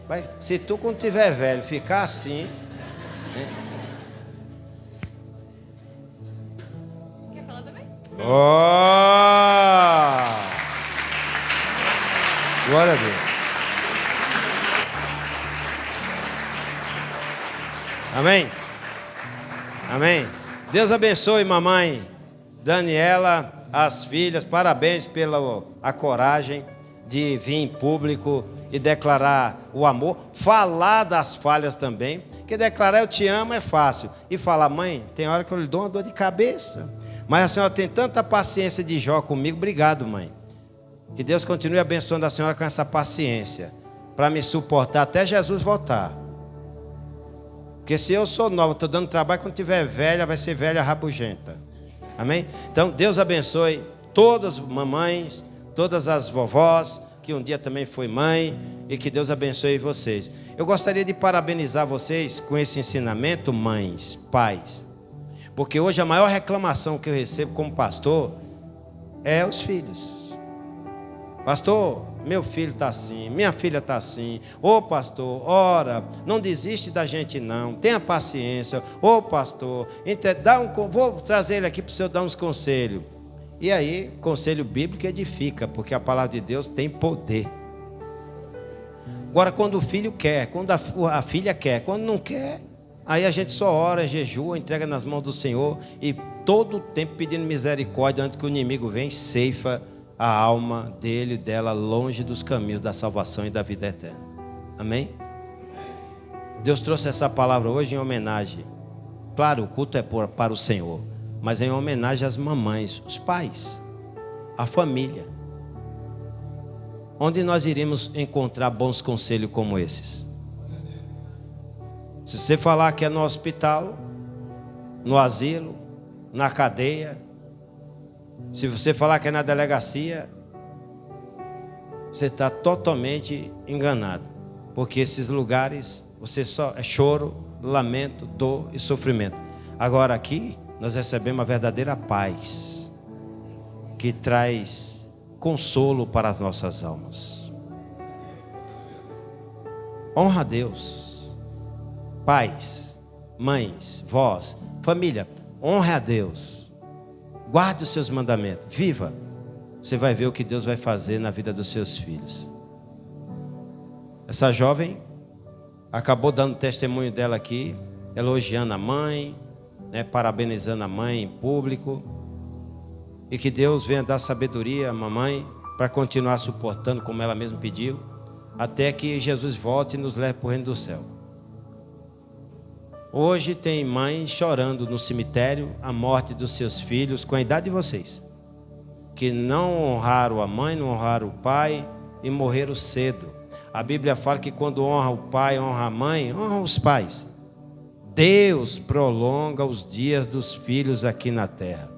Vai, se tu, quando tiver velho, ficar assim... Né? Quer falar também? Oh! Glória a Deus. Amém? Amém? Deus abençoe, mamãe Daniela, as filhas. Parabéns pela a coragem de vir em público e declarar o amor. Falar das falhas também. Porque declarar eu te amo é fácil. E falar, mãe, tem hora que eu lhe dou uma dor de cabeça. Mas a senhora tem tanta paciência de Jó comigo. Obrigado, mãe. Que Deus continue abençoando a senhora com essa paciência. Para me suportar até Jesus voltar. Porque se eu sou nova, estou dando trabalho, quando tiver velha, vai ser velha rabugenta. Amém? Então, Deus abençoe todas as mamães, todas as vovós, que um dia também foi mãe, e que Deus abençoe vocês. Eu gostaria de parabenizar vocês com esse ensinamento, mães, pais. Porque hoje a maior reclamação que eu recebo como pastor é os filhos. Pastor, meu filho está assim, minha filha está assim. Ô pastor, ora, não desiste da gente não, tenha paciência. Ô pastor, vou trazer ele aqui para o senhor dar uns conselhos. E aí, conselho bíblico edifica, porque a palavra de Deus tem poder. Agora, quando o filho quer, quando a filha quer, quando não quer, aí a gente só ora, jejua, entrega nas mãos do Senhor e todo o tempo pedindo misericórdia antes que o inimigo venha e ceifa a alma dele e dela longe dos caminhos da salvação e da vida eterna. Amém? Deus trouxe essa palavra hoje em homenagem. Claro, o culto é para o Senhor, mas em homenagem às mamães, os pais, a família. Onde nós iremos encontrar bons conselhos como esses? Se você falar que é no hospital, no asilo, na cadeia, se você falar que é na delegacia, você está totalmente enganado. Porque esses lugares, você só é choro, lamento, dor e sofrimento. Agora aqui, nós recebemos a verdadeira paz, que traz consolo para as nossas almas. Honra a Deus. Pais, mães, vós, família, honre a Deus. Guarde os seus mandamentos, viva. Você vai ver o que Deus vai fazer na vida dos seus filhos. Essa jovem acabou dando testemunho dela aqui, elogiando a mãe, parabenizando a mãe em público. E que Deus venha dar sabedoria à mamãe para continuar suportando como ela mesma pediu, até que Jesus volte e nos leve para o reino do céu. Hoje tem mães chorando no cemitério a morte dos seus filhos com a idade de vocês, que não honraram a mãe, não honraram o pai e morreram cedo. A Bíblia fala que quando honra o pai, honra a mãe, honra os pais. Deus prolonga os dias dos filhos aqui na terra.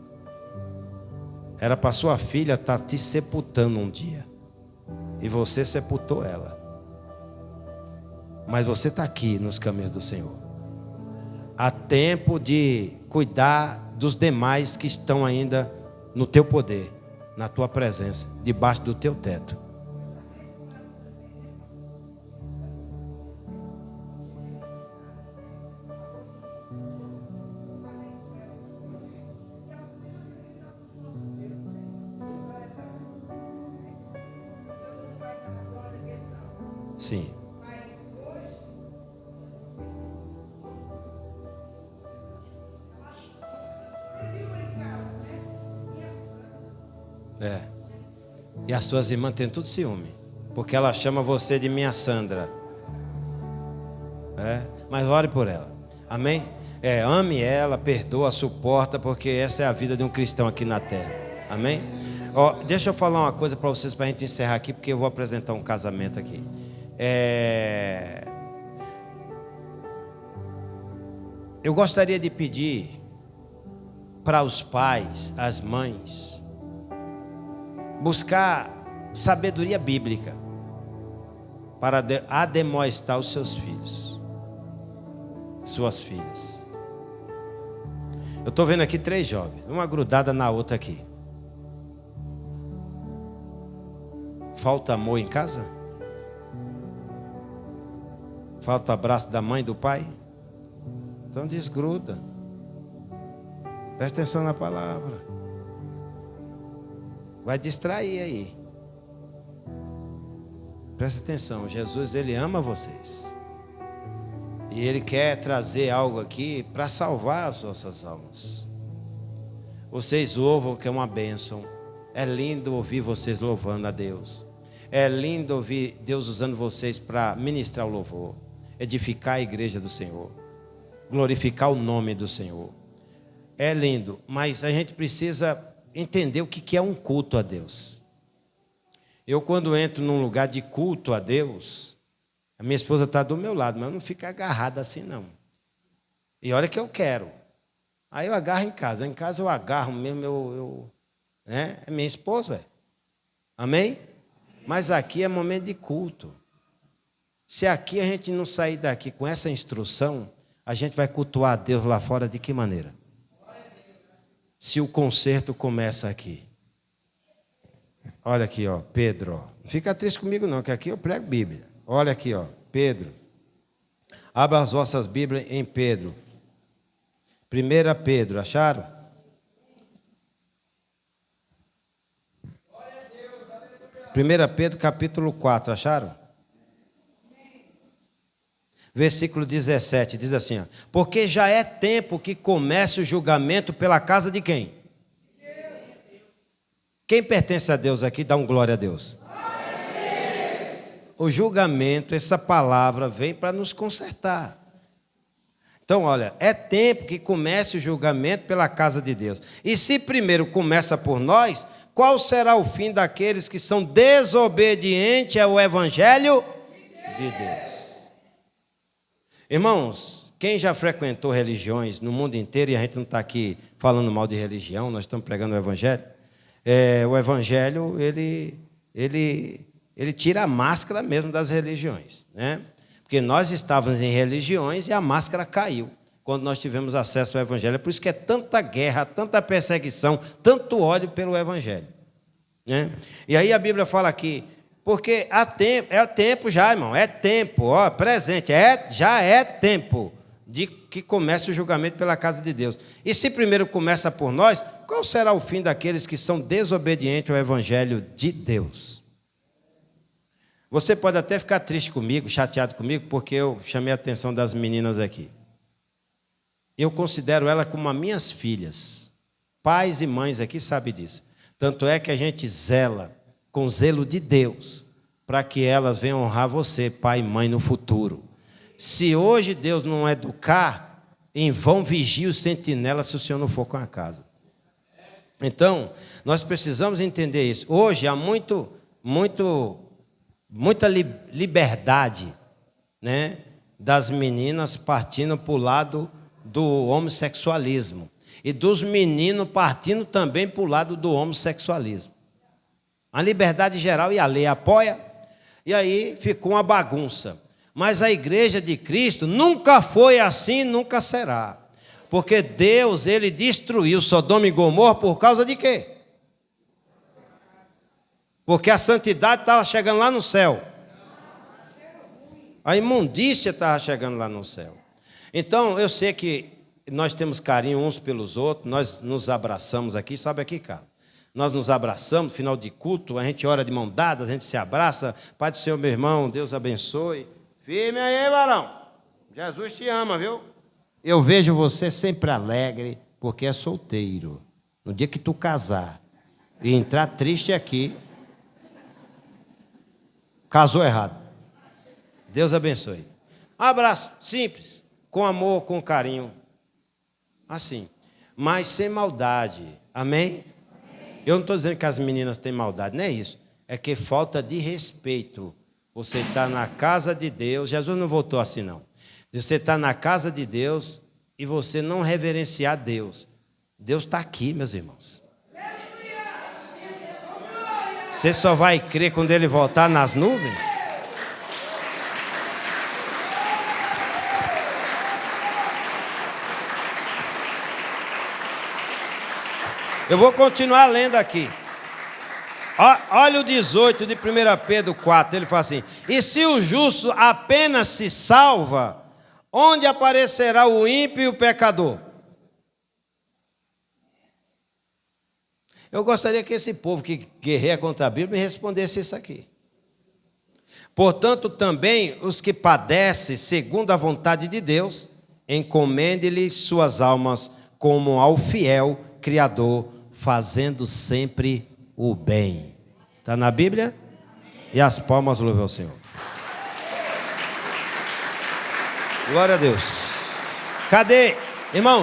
Era para sua filha estar te sepultando um dia, e você sepultou ela. Mas você está aqui nos caminhos do Senhor. Há tempo de cuidar dos demais que estão ainda no teu poder, na tua presença, debaixo do teu teto. Sim. E as suas irmãs têm tudo ciúme, porque ela chama você de minha Sandra. Mas ore por ela. Amém? Ame ela, perdoa, suporta, porque essa é a vida de um cristão aqui na terra. Amém? Deixa eu falar uma coisa para vocês, para a gente encerrar aqui, porque eu vou apresentar um casamento aqui. Eu gostaria de pedir para os pais, as mães, buscar sabedoria bíblica para ademoestar os seus filhos, suas filhas. Eu estou vendo aqui 3 jovens, uma grudada na outra aqui. Falta amor em casa? Falta abraço da mãe e do pai? Então desgruda. Presta atenção na palavra. Vai distrair aí. Presta atenção, Jesus, ele ama vocês. E Ele quer trazer algo aqui para salvar as nossas almas. Vocês louvam, que é uma bênção. É lindo ouvir vocês louvando a Deus. É lindo ouvir Deus usando vocês para ministrar o louvor, edificar a igreja do Senhor, glorificar o nome do Senhor. É lindo, mas a gente precisa entender o que é um culto a Deus. Eu, quando entro num lugar de culto a Deus, a minha esposa está do meu lado, mas eu não fico agarrado assim, não. E olha que eu quero. Aí eu agarro em casa. Em casa eu agarro mesmo, né? É minha esposa, amém? Mas aqui é momento de culto. Se aqui a gente não sair daqui com essa instrução, a gente vai cultuar a Deus lá fora de que maneira? Se o concerto começa aqui. Olha aqui, ó, Pedro. Ó. Não fica triste comigo não, que aqui eu prego Bíblia. Olha aqui, ó, Pedro. Abra as vossas Bíblias em Pedro. 1 Pedro, acharam? Primeira Pedro, capítulo 4, acharam? Versículo 17, diz assim, ó, porque já é tempo que comece o julgamento pela casa de quem? Quem pertence a Deus aqui, dá um glória a Deus. O julgamento, essa palavra vem para nos consertar. Então, olha, é tempo que comece o julgamento pela casa de Deus. E se primeiro começa por nós, qual será o fim daqueles que são desobedientes ao Evangelho de Deus? Irmãos, quem já frequentou religiões no mundo inteiro, e a gente não está aqui falando mal de religião, nós estamos pregando o Evangelho. O Evangelho, ele tira a máscara mesmo das religiões, né? Porque nós estávamos em religiões e a máscara caiu quando nós tivemos acesso ao Evangelho. É por isso que é tanta guerra, tanta perseguição, tanto ódio pelo Evangelho, né? E aí a Bíblia fala aqui, porque há tempo, é tempo já, irmão, é tempo, ó, presente, já é tempo de que comece o julgamento pela casa de Deus. E se primeiro começa por nós, qual será o fim daqueles que são desobedientes ao Evangelho de Deus? Você pode até ficar triste comigo, chateado comigo, porque eu chamei a atenção das meninas aqui. Eu considero elas como as minhas filhas. Pais e mães aqui sabem disso. Tanto é que a gente zela com zelo de Deus para que elas venham honrar você, pai e mãe, no futuro. Se hoje Deus não educar, em vão vigia o sentinela se o Senhor não for com a casa. Então, nós precisamos entender isso. Hoje há muita liberdade, né, das meninas partindo para o lado do homossexualismo e dos meninos partindo também para o lado do homossexualismo. A liberdade geral e a lei apoia, e aí ficou uma bagunça. Mas a igreja de Cristo nunca foi assim, nunca será. Porque Deus, Ele destruiu Sodoma e Gomorra por causa de quê? Porque a santidade estava chegando lá no céu. A imundícia estava chegando lá no céu. Então, eu sei que nós temos carinho uns pelos outros, nós nos abraçamos aqui, sabe aqui, Carlos? Nós nos abraçamos, final de culto, a gente ora de mão dada, a gente se abraça. Pai do Senhor, meu irmão, Deus abençoe. Firme aí, varão. Jesus te ama, viu? Eu vejo você sempre alegre, porque é solteiro. No dia que tu casar e entrar triste aqui, casou errado. Deus abençoe. Abraço, simples, com amor, com carinho. Assim, mas sem maldade. Amém? Eu não estou dizendo que as meninas têm maldade, não é isso. É que falta de respeito. Você está na casa de Deus, Jesus não voltou assim não. Você está na casa de Deus e você não reverenciar Deus. Deus está aqui, meus irmãos. Você só vai crer quando Ele voltar nas nuvens? Eu vou continuar lendo aqui. Olha o 18 de 1 Pedro 4, ele fala assim: e se o justo apenas se salva, onde aparecerá o ímpio e o pecador? Eu gostaria que esse povo que guerreia contra a Bíblia me respondesse isso aqui. Portanto, também os que padecem segundo a vontade de Deus, encomende-lhes suas almas como ao fiel Criador, fazendo sempre o bem. Está na Bíblia? E as palmas louvam ao Senhor. Glória a Deus. Cadê, irmãos?